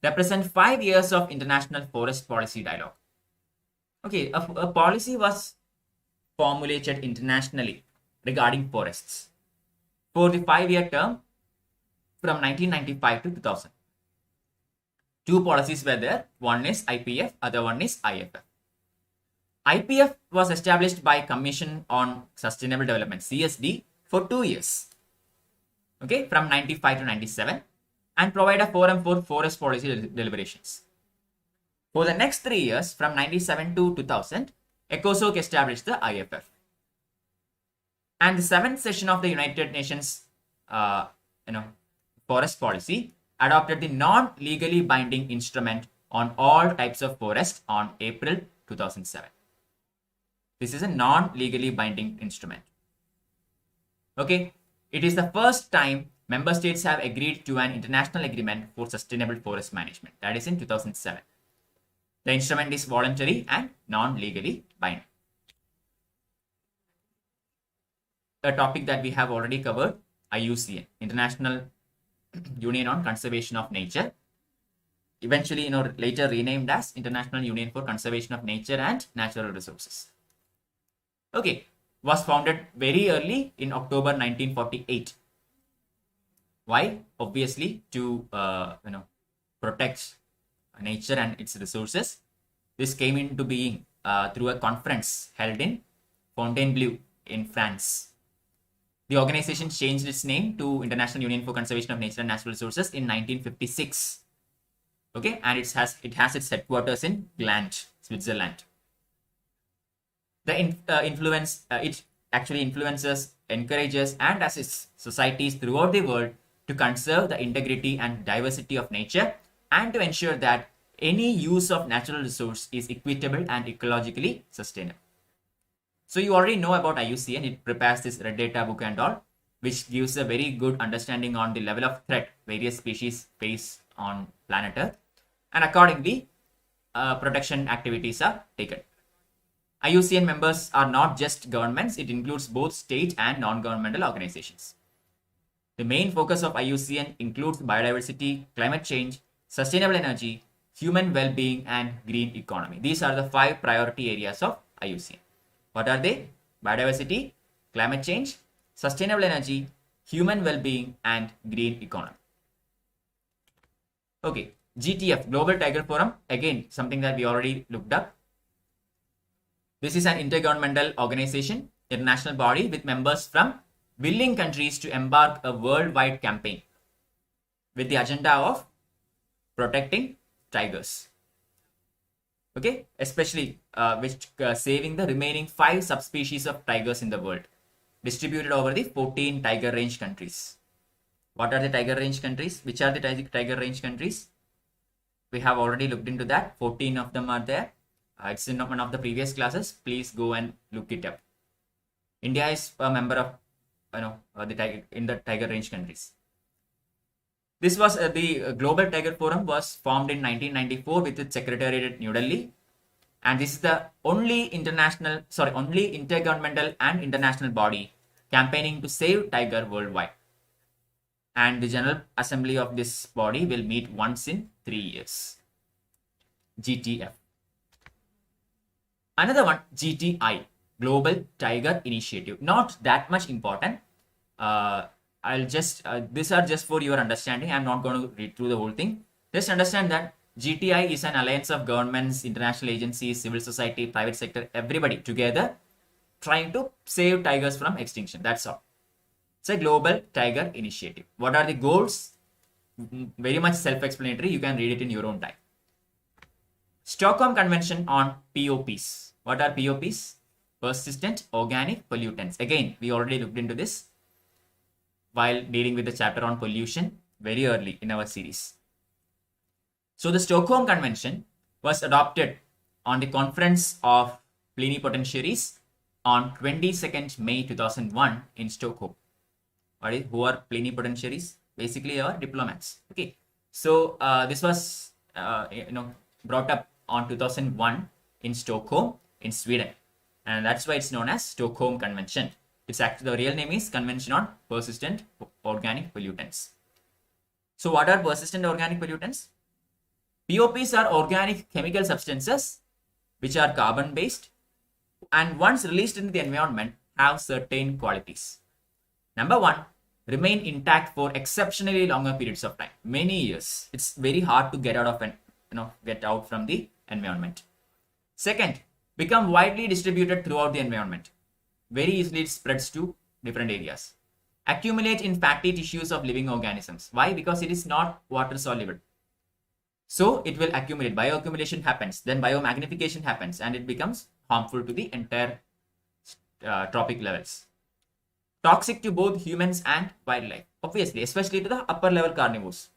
represent 5 years of international forest policy dialogue. Okay, a policy was formulated internationally regarding forests for the 5-year term from 1995 to 2000. 2 policies were there. One is IPF, other one is IFF. IPF was established by Commission on Sustainable Development, CSD, for 2 years. Okay, from 95 to 97, and provide a forum for forest policy deliberations. For the next 3 years, from 97 to 2000, ECOSOC established the IFF. And the 7th session of the United Nations, forest policy adopted the non-legally binding instrument on all types of forest on April 2007. This is a non-legally binding instrument. Okay, it is the first time member states have agreed to an international agreement for sustainable forest management. That is in 2007. The instrument is voluntary and non-legally binding. A topic that we have already covered, IUCN, International Union on Conservation of Nature, eventually later renamed as International Union for Conservation of Nature and Natural Resources. Okay, was founded very early in October 1948. Why? Obviously to protect nature and its resources. This came into being through a conference held in Fontainebleau in France. The organization changed its name to International Union for Conservation of Nature and Natural Resources in 1956. Okay, and it has its headquarters in Gland, Switzerland. The it actually influences, encourages, and assists societies throughout the world to conserve the integrity and diversity of nature and to ensure that any use of natural resource is equitable and ecologically sustainable. So you already know about IUCN. It prepares this red data book and all, which gives a very good understanding on the level of threat various species face on planet Earth, and accordingly protection activities are taken. IUCN members are not just governments, it includes both state and non-governmental organizations. The main focus of IUCN includes biodiversity, climate change, sustainable energy, human well-being, and green economy. These are the 5 priority areas of IUCN. What are they? Biodiversity, climate change, sustainable energy, human well-being, and green economy. Okay, GTF, Global Tiger Forum, again something that we already looked up. This is an intergovernmental organization, international body with members from willing countries to embark a worldwide campaign with the agenda of protecting tigers. Okay, especially saving the remaining 5 subspecies of tigers in the world, distributed over the 14 tiger range countries. What are the tiger range countries? Which are the tiger range countries? We have already looked into that. 14 of them are there. It's in one of the previous classes. Please go and look it up. India is a member of the tiger range countries. This was the Global Tiger Forum was formed in 1994 with its secretariat at New Delhi, and this is the only intergovernmental and international body campaigning to save tiger worldwide. And the General Assembly of this body will meet once in 3 years. GTF. Another one, GTI, Global Tiger Initiative. Not that much important. These are just for your understanding. I'm not going to read through the whole thing. Just understand that GTI is an alliance of governments, international agencies, civil society, private sector, everybody together trying to save tigers from extinction. That's all. It's a Global Tiger Initiative. What are the goals? Very much self-explanatory. You can read it in your own time. Stockholm Convention on POPs. What are POPs? Persistent organic pollutants. Again, we already looked into this while dealing with the chapter on pollution very early in our series. So the Stockholm Convention was adopted on the Conference of Plenipotentiaries on 22nd May 2001 in Stockholm. Who are plenipotentiaries? Basically our diplomats. Okay, so this was brought up on 2001 in Stockholm in Sweden, and that's why it's known as Stockholm Convention. It's actually, the real name is Convention on Persistent Organic Pollutants. So what are persistent organic pollutants? POPs are organic chemical substances which are carbon based and once released into the environment have certain qualities. Number 1, remain intact for exceptionally longer periods of time, many years. It's very hard to get out from the environment. Second, become widely distributed throughout the environment. Very easily it spreads to different areas. Accumulate in fatty tissues of living organisms. Why? Because it is not water soluble. So it will accumulate. Bioaccumulation happens, then biomagnification happens, and it becomes harmful to the entire trophic levels. Toxic to both humans and wildlife. Obviously, especially to the upper level carnivores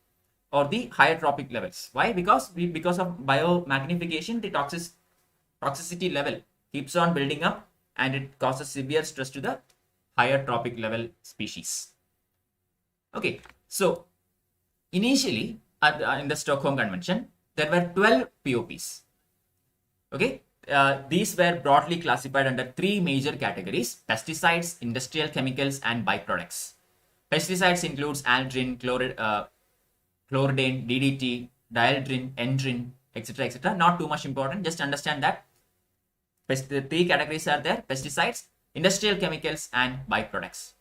or the higher trophic levels. Why? Because of biomagnification, the toxicity level keeps on building up and it causes severe stress to the higher trophic level species. Okay, so initially in the Stockholm Convention, there were 12 POPs. Okay, these were broadly classified under three major categories: pesticides, industrial chemicals, and byproducts. Pesticides includes aldrin, chloridane, DDT, dieldrin, endrin, etc., etc. Not too much important. Just understand that the three categories are there: pesticides, industrial chemicals, and byproducts.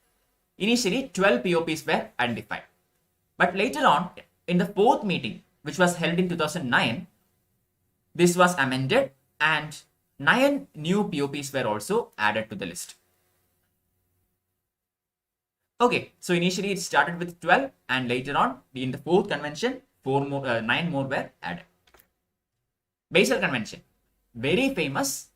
Initially, 12 POPs were identified. But later on, in the fourth meeting, which was held in 2009, this was amended and 9 new POPs were also added to the list. Okay, so initially it started with 12 and later on in the fourth convention, 9 more were added. Basel Convention, very famous.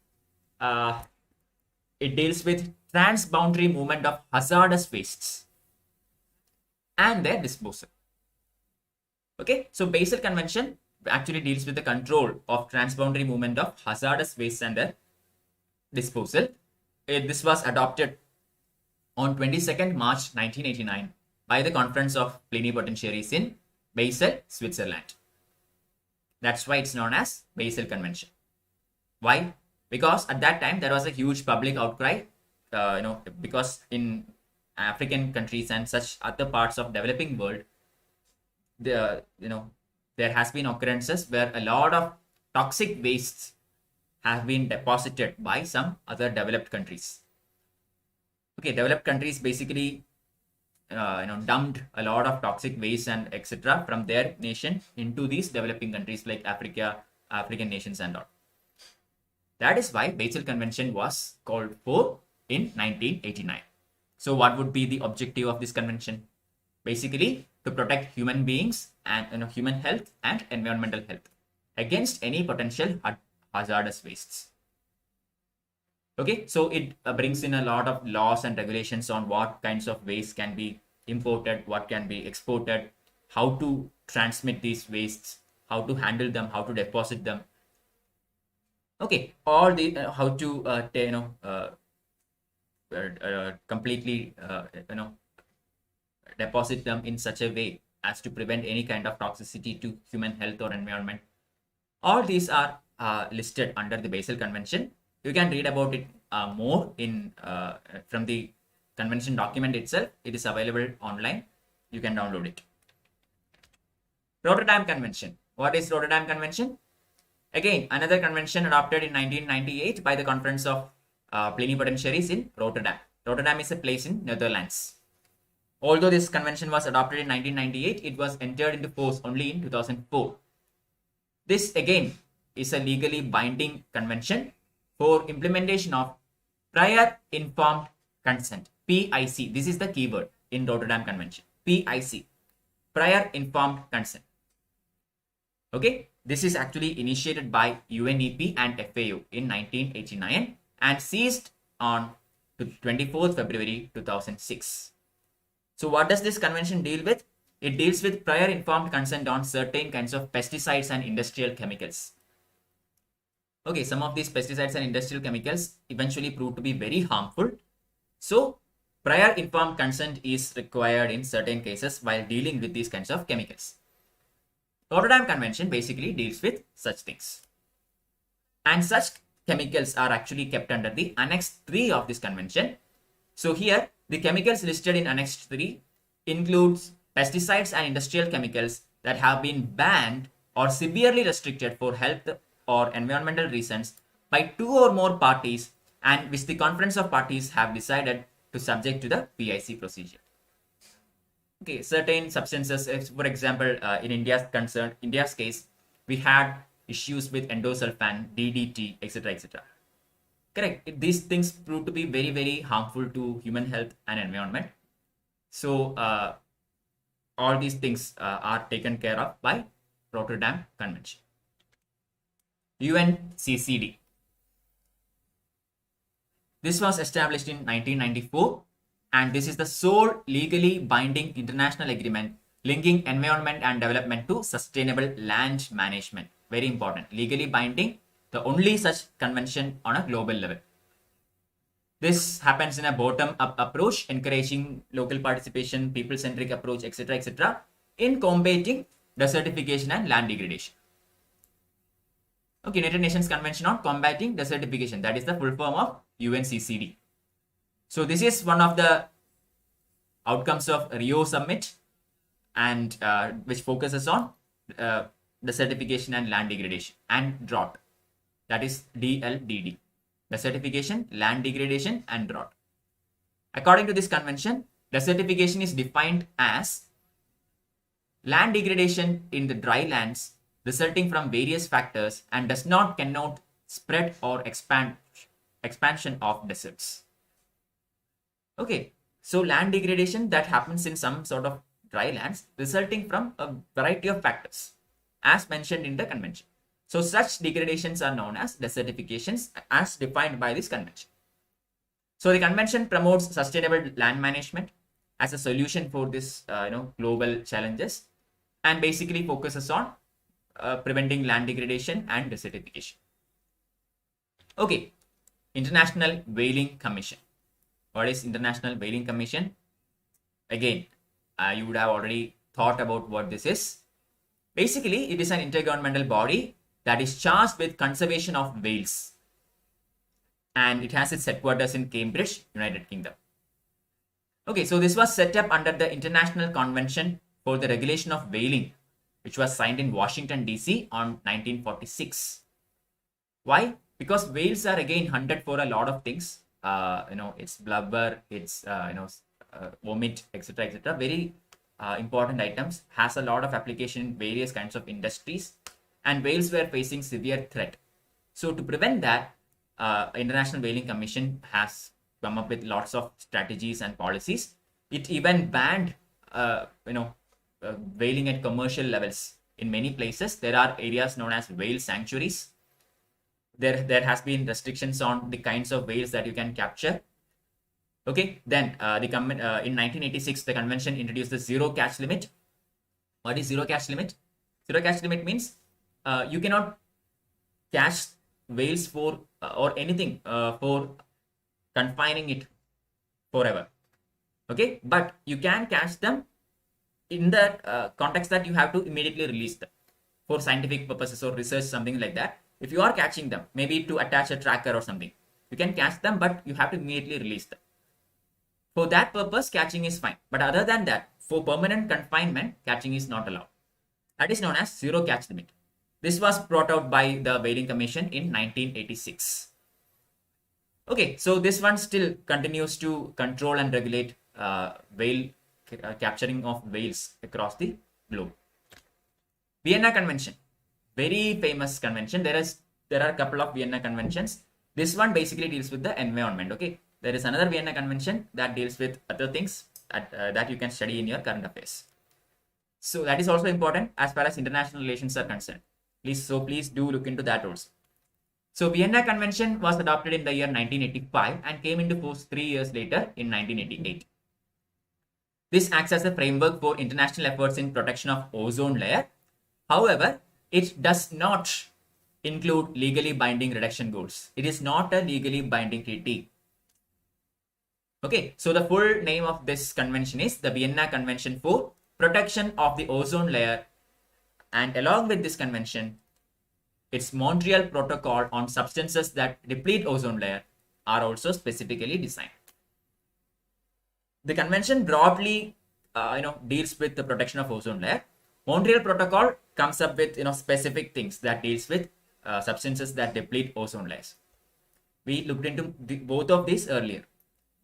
It deals with transboundary movement of hazardous wastes and their disposal. Okay, so Basel Convention actually deals with the control of transboundary movement of hazardous wastes and their disposal. This was adopted on 22nd March 1989 by the Conference of Plenipotentiaries in Basel, Switzerland. That's why it's known as Basel Convention. Why? Because at that time there was a huge public outcry, because in African countries and such other parts of developing world, there has been occurrences where a lot of toxic wastes have been deposited by some other developed countries. Okay, developed countries basically dumped a lot of toxic waste and etc. from their nation into these developing countries like African nations and all. That is why Basel Convention was called for in 1989. So what would be the objective of this convention? Basically, to protect human beings and human health and environmental health against any potential hazardous wastes. Okay, so it brings in a lot of laws and regulations on what kinds of waste can be imported, what can be exported, how to transmit these wastes, how to handle them, how to deposit them. Okay, all the how to completely deposit them in such a way as to prevent any kind of toxicity to human health or environment. All these are listed under the Basel Convention. You can read about it more in from the convention document itself. It is available online. You can download it. Rotterdam Convention. What is Rotterdam Convention? Again, another convention adopted in 1998 by the Conference of Plenipotentiaries in Rotterdam. Rotterdam is a place in Netherlands. Although this convention was adopted in 1998, it was entered into force only in 2004. This again is a legally binding convention for implementation of prior informed consent, PIC. This is the keyword in Rotterdam Convention, PIC, prior informed consent. Okay, this is actually initiated by UNEP and FAO in 1989 and ceased on 24th February 2006. So what does this convention deal with? It deals with prior informed consent on certain kinds of pesticides and industrial chemicals. Okay, some of these pesticides and industrial chemicals eventually prove to be very harmful. So prior informed consent is required in certain cases while dealing with these kinds of chemicals. Rotterdam Convention basically deals with such things. And such chemicals are actually kept under the Annex 3 of this convention. So here, the chemicals listed in Annex 3 includes pesticides and industrial chemicals that have been banned or severely restricted for health or environmental reasons by 2 or more parties and which the Conference of Parties have decided to subject to the PIC procedure. Okay, certain substances, for example, in India's case, we had issues with endosulfan, DDT, etc., etc. Correct. These things prove to be very, very harmful to human health and environment. So all these things are taken care of by Rotterdam Convention. UNCCD. This was established in 1994 and this is the sole legally binding international agreement linking environment and development to sustainable land management. Very important. Legally binding, the only such convention on a global level. This happens in a bottom-up approach, encouraging local participation, people-centric approach, etc., in combating desertification and land degradation. Okay, United Nations Convention on Combating Desertification. That is the full form of UNCCD. So this is one of the outcomes of Rio Summit, and which focuses on desertification and land degradation and drought. That is DLDD. Desertification, land degradation, and drought. According to this convention, desertification is defined as land degradation in the dry lands resulting from various factors and does not connote spread or expansion of deserts. Okay, so land degradation that happens in some sort of dry lands resulting from a variety of factors as mentioned in the convention. So such degradations are known as desertifications as defined by this convention. So the convention promotes sustainable land management as a solution for this global challenges, and basically focuses on preventing land degradation and desertification. Okay, International Whaling Commission. What is International Whaling Commission? Again, you would have already thought about what this is. Basically, it is an intergovernmental body that is charged with conservation of whales, and it has its headquarters in Cambridge, United Kingdom. Okay, so this was set up under the International Convention for the Regulation of Whaling, which was signed in Washington, D.C. on 1946. Why? Because whales are again hunted for a lot of things. It's blubber, it's vomit, etc. Very important items, has a lot of application in various kinds of industries, and whales were facing severe threat. So to prevent that, International Whaling Commission has come up with lots of strategies and policies. It even banned whaling at commercial levels in many places. There are areas known as whale sanctuaries. There has been restrictions on the kinds of whales that you can capture. Okay, then in 1986, the convention introduced the zero catch limit. What is zero catch limit? Zero catch limit means you cannot catch whales for or anything for confining it forever. Okay, but you can catch them in the context that you have to immediately release them for scientific purposes or research, something like that. If you are catching them, maybe to attach a tracker or something, you can catch them, but you have to immediately release them. For that purpose, catching is fine. But other than that, for permanent confinement, catching is not allowed. That is known as zero catch limit. This was brought out by the Whaling Commission in 1986. Okay, so this one still continues to control and regulate whale capturing of whales across the globe. Vienna Convention, very famous convention. There are a couple of Vienna conventions. This one basically deals with the environment. Okay, there is another Vienna Convention that deals with other things that you can study in your current affairs. So that is also important as far as international relations are concerned. Please do look into that also. So Vienna Convention was adopted in the year 1985 and came into force 3 years later in 1988. This acts as a framework for international efforts in protection of ozone layer. However, it does not include legally binding reduction goals. It is not a legally binding treaty. Okay, so the full name of this convention is the Vienna Convention for Protection of the Ozone Layer, and along with this convention, its Montreal Protocol on substances that deplete ozone layer are also specifically designed. The convention broadly deals with the protection of ozone layer. Montreal Protocol comes up with specific things that deals with substances that deplete ozone layers. We looked into both of these earlier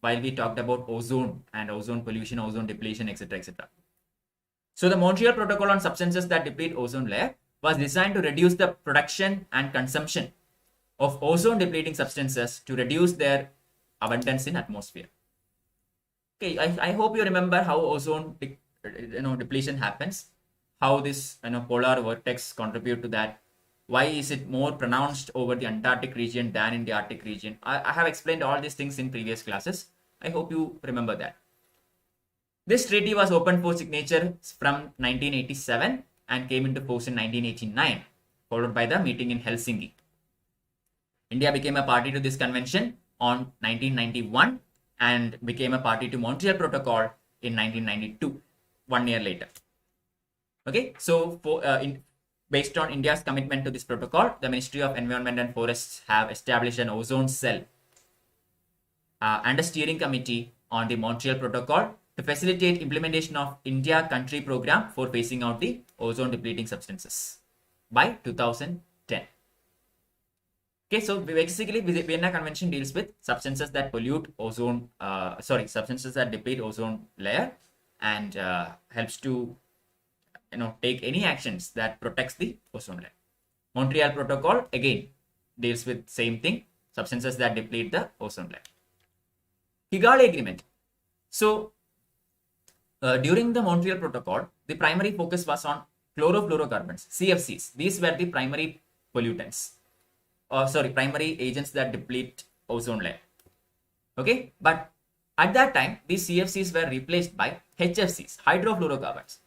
while we talked about ozone and ozone pollution, ozone depletion, etc. So the Montreal Protocol on substances that deplete ozone layer was designed to reduce the production and consumption of ozone depleting substances to reduce their abundance in atmosphere. Okay, I hope you remember how ozone depletion happens, how this polar vortex contribute to that. Why is it more pronounced over the Antarctic region than in the Arctic region? I have explained all these things in previous classes. I hope you remember that. This treaty was opened for signature from 1987 and came into force in 1989, followed by the meeting in Helsinki. India became a party to this convention on 1991 and became a party to Montreal Protocol in 1992, 1 year later. Okay, so based on India's commitment to this protocol, the Ministry of Environment and Forests have established an ozone cell and a steering committee on the Montreal Protocol to facilitate implementation of India country program for phasing out the ozone depleting substances by 2010. Okay, so basically Vienna Convention deals with substances that pollute ozone, substances that deplete ozone layer, and helps to take any actions that protects the ozone layer. Montreal Protocol again deals with same thing, substances that deplete the ozone layer. Kigali Agreement. So during the Montreal Protocol, the primary focus was on chlorofluorocarbons, CFCs. These were the primary pollutants. Primary agents that deplete ozone layer. Okay, but at that time, these CFCs were replaced by HFCs, hydrofluorocarbons.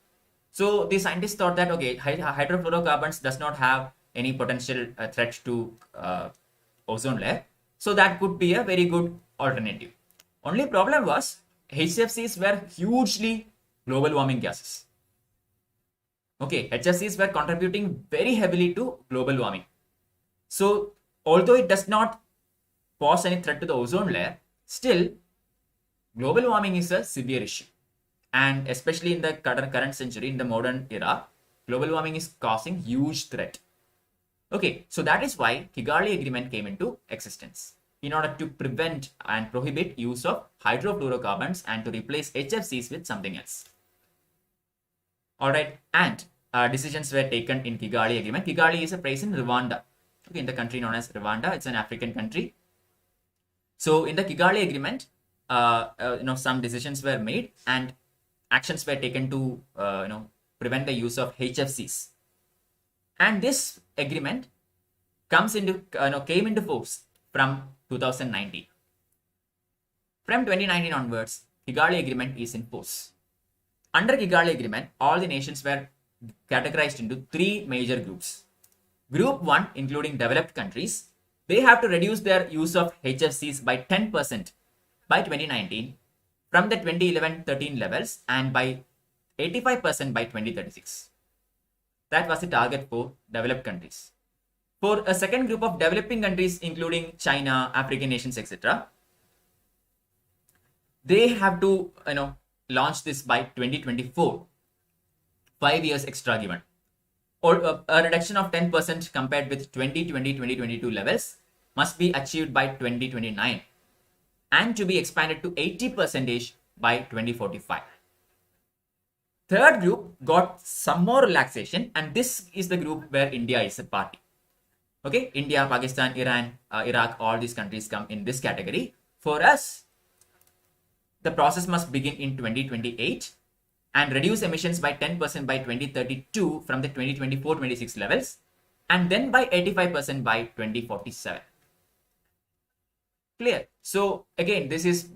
So the scientists thought that, okay, hydrofluorocarbons does not have any potential threat to ozone layer. So that could be a very good alternative. Only problem was HFCs were hugely global warming gases. Okay, HFCs were contributing very heavily to global warming. So although it does not pose any threat to the ozone layer, still global warming is a severe issue. And especially in the current century, in the modern era, global warming is causing huge threat. Okay, so that is why Kigali Agreement came into existence, in order to prevent and prohibit use of hydrofluorocarbons and to replace HFCs with something else. Alright, and decisions were taken in Kigali Agreement. Kigali is a place in Rwanda. Okay, in the country known as Rwanda, it's an African country. So in the Kigali Agreement, some decisions were made and actions were taken to prevent the use of HFCs. And this agreement came into force from 2019. From 2019 onwards, Kigali Agreement is in force. Under Kigali Agreement, all the nations were categorized into 3 major groups. Group 1, including developed countries, they have to reduce their use of HFCs by 10% by 2019 from the 2011-13 levels, and by 85% by 2036. That was the target for developed countries. For a second group of developing countries, including China, African nations, etc., they have to launch this by 2024. 5 years extra given. Or a reduction of 10% compared with 2020-2022 levels must be achieved by 2029, and to be expanded to 80% by 2045. Third group got some more relaxation, and this is the group where India is a party. Okay, India, Pakistan, Iran, Iraq, all these countries come in this category. For us, the process must begin in 2028 and reduce emissions by 10% by 2032 from the 2024-26 levels, and then by 85% by 2047. Clear? So again, this is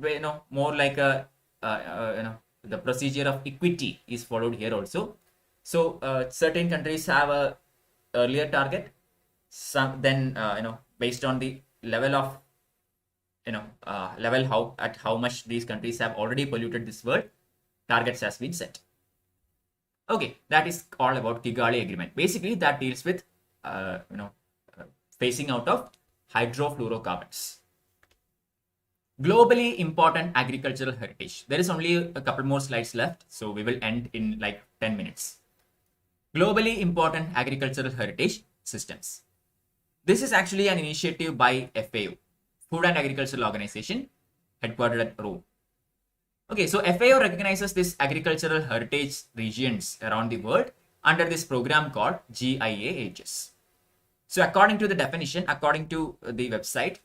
more like a the procedure of equity is followed here also. So certain countries have a earlier target. Some then based on the level of how much these countries have already polluted this world, targets has been set. Okay, that is all about Kigali Agreement. Basically, that deals with phasing out of hydrofluorocarbons. Globally important agricultural heritage. There is only a couple more slides left, so we will end in like 10 minutes. Globally important agricultural heritage systems. This is actually an initiative by FAO, Food and Agricultural Organization, headquartered at Rome. Okay, so FAO recognizes this agricultural heritage regions around the world under this program called GIAHS. So according to the definition, according to the website,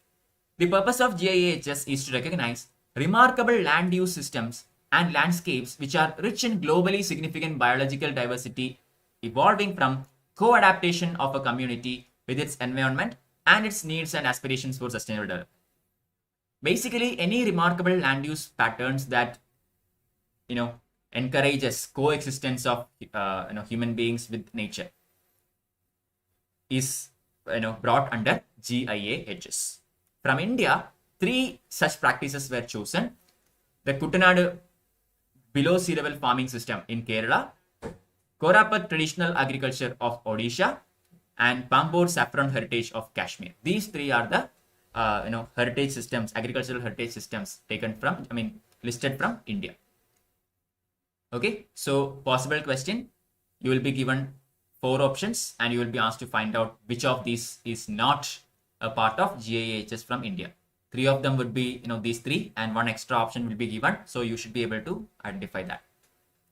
the purpose of GIAHS is to recognize remarkable land use systems and landscapes which are rich in globally significant biological diversity, evolving from co-adaptation of a community with its environment and its needs and aspirations for sustainable development. Basically, any remarkable land use patterns that encourages coexistence of human beings with nature is brought under GIAHS. From India, three such practices were chosen. The Kuttanadu below sea level farming system in Kerala, Korapat traditional agriculture of Odisha, and Pambod saffron heritage of Kashmir. These three are the heritage systems, agricultural heritage systems taken from, listed from India. Okay, so possible question, you will be given 4 options and you will be asked to find out which of these is not a part of GIHS from India. 3 of them would be, these 3, and 1 extra option will be given. So you should be able to identify that.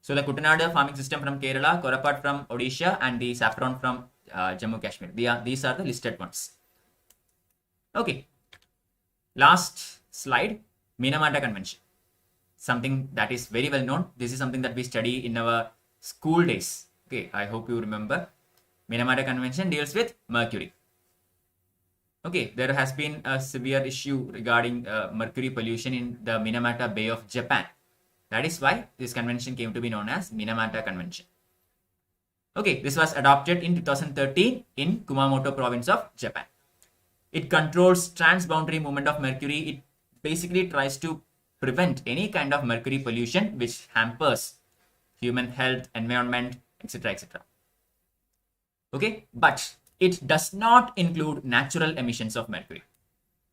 So the Kuttanadu farming system from Kerala, Korapat from Odisha, and the saffron from Jammu Kashmir. These are the listed ones. Okay. Last slide, Minamata Convention. Something that is very well known. This is something that we study in our school days. Okay, I hope you remember. Minamata Convention deals with mercury. Okay, there has been a severe issue regarding mercury pollution in the Minamata Bay of Japan. That is why this convention came to be known as Minamata Convention. Okay, this was adopted in 2013 in Kumamoto province of Japan. It controls transboundary movement of mercury. It basically tries to prevent any kind of mercury pollution which hampers human health, environment, etc. etc. Okay, but it does not include natural emissions of mercury.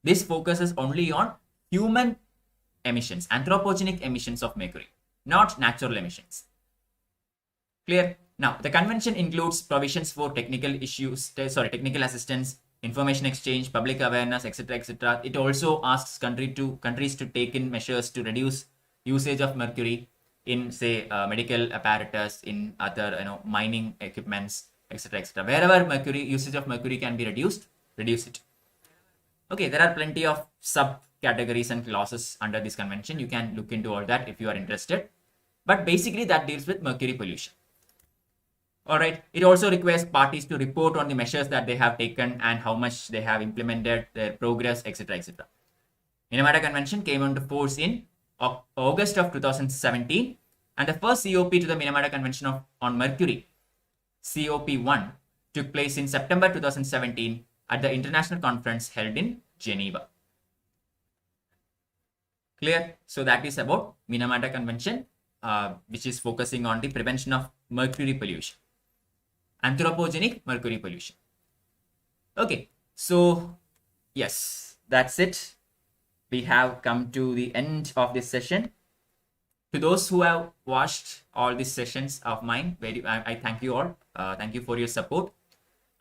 This focuses only on human emissions, anthropogenic emissions of mercury, not natural emissions. Clear? Now, the convention includes provisions for technical assistance, information exchange, public awareness, etc. etc. It also asks countries to take in measures to reduce usage of mercury in, say, medical apparatus, in other mining equipments, etc. etc. Wherever usage of mercury can be reduce it. Okay, there are plenty of subcategories and clauses under this convention. You can look into all that if you are interested. But basically that deals with mercury pollution. Alright, it also requires parties to report on the measures that they have taken and how much they have implemented, their progress, etc. etc. Minamata Convention came into force in August of 2017, and the first COP to the Minamata Convention on Mercury, COP1, took place in September 2017 at the international conference held in Geneva. Clear? So that is about Minamata Convention, which is focusing on the prevention of mercury pollution, anthropogenic mercury pollution. Okay, so yes, that's it. We have come to the end of this session. To those who have watched all these sessions of mine, I thank you all. Thank you for your support.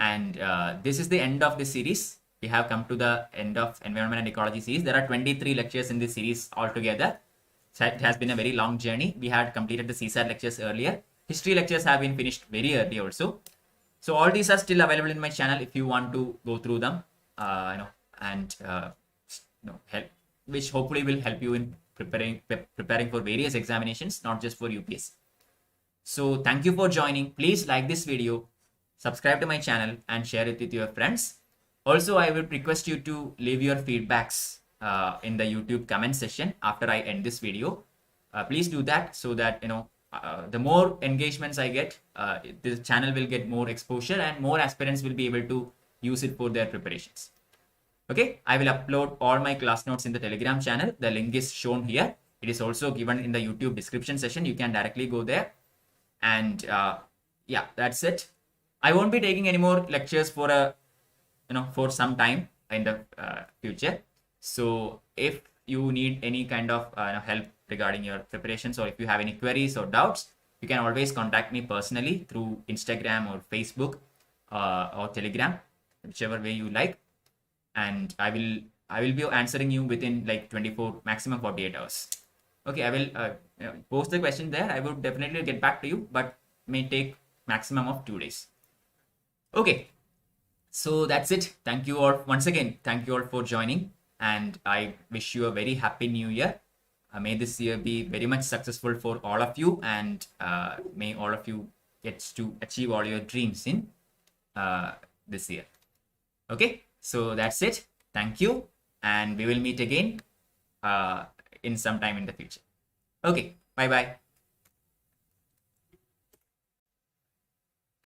And this is the end of this series. We have come to the end of Environment and Ecology series. There are 23 lectures in this series altogether. So it has been a very long journey. We had completed the CSAT lectures earlier. History lectures have been finished very early also. So all these are still available in my channel if you want to go through them, help, which hopefully will help you in preparing for various examinations, not just for UPSC. So thank you for joining. Please like this video, subscribe to my channel, and share it with your friends. Also, I would request you to leave your feedbacks in the YouTube comment section after I end this video. Please do that so that the more engagements I get, this channel will get more exposure and more aspirants will be able to use it for their preparations. Okay, I will upload all my class notes in the Telegram channel. The link is shown here. It is also given in the YouTube description section. You can directly go there. And yeah, that's it. I won't be taking any more lectures for for some time in the future. So if you need any kind of help regarding your preparations, or if you have any queries or doubts, you can always contact me personally through Instagram or Facebook or Telegram, whichever way you like. And I will be answering you within like 24, maximum 48 hours. Okay, I will post the question there. I would definitely get back to you, but may take maximum of 2 days. Okay, so that's it. Thank you all once again. Thank you all for joining, and I wish you a very happy new year. May this year be very much successful for all of you, and may all of you get to achieve all your dreams in this year. Okay, so that's it. Thank you, and we will meet again in some time in the future. Okay, bye bye.